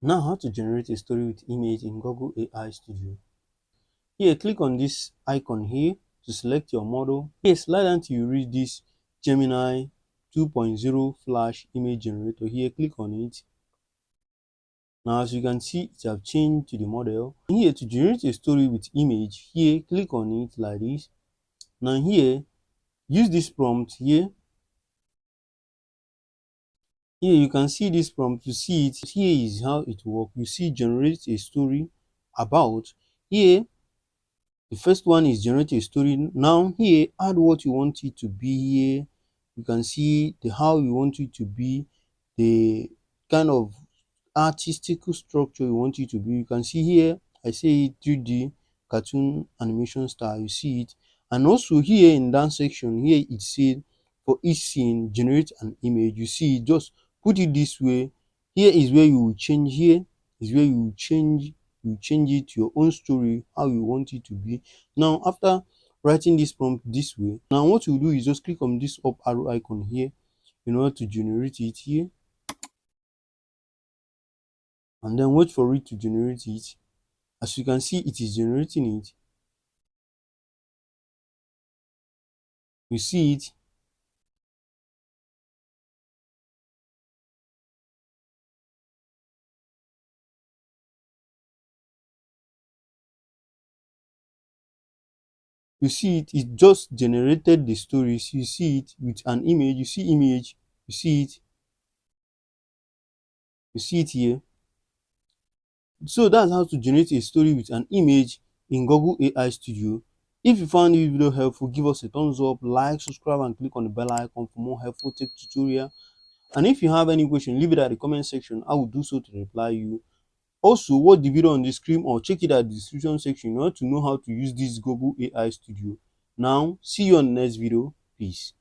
Now, how to generate a story with image in Google AI Studio. Here, click on this icon here to select your model. Here, slide until you reach this Gemini 2.0 Flash image generator. Here, click on it. Now, as you can see, it have changed to the model. Here, to generate a story with image, here, click on it like this. Now here, use this prompt here. Here you can see this prompt to see it. Here is how it works. You see generate a story about. Here the first one is generate a story. Now here add what you want it to be. Here you can see the how you want it to be, the kind of artistic structure you want it to be. You can see here I say 3D cartoon animation style. You see it. And also here in that section here it said for each scene generate an image. You see, just put it this way. Here is where you will change. Here is where you will change it to your own story, how you want it to be. Now after writing this prompt this way, now what you do is just click on this up arrow icon here in order to generate it here, and then wait for it to generate it. As you can see, it is generating it. You see it. You see it. It just generated the stories. You see it with an image. You see image. You see it. You see it here. So that's how to generate a story with an image in Google AI Studio. If you found this video helpful, give us a thumbs up, like, subscribe, and click on the bell icon for more helpful tech tutorial. And if you have any question, leave it at the comment section. I will do so to reply you. Also, watch the video on the screen or check it at the description section in order to know how to use this Google AI Studio. Now, see you on the next video. Peace.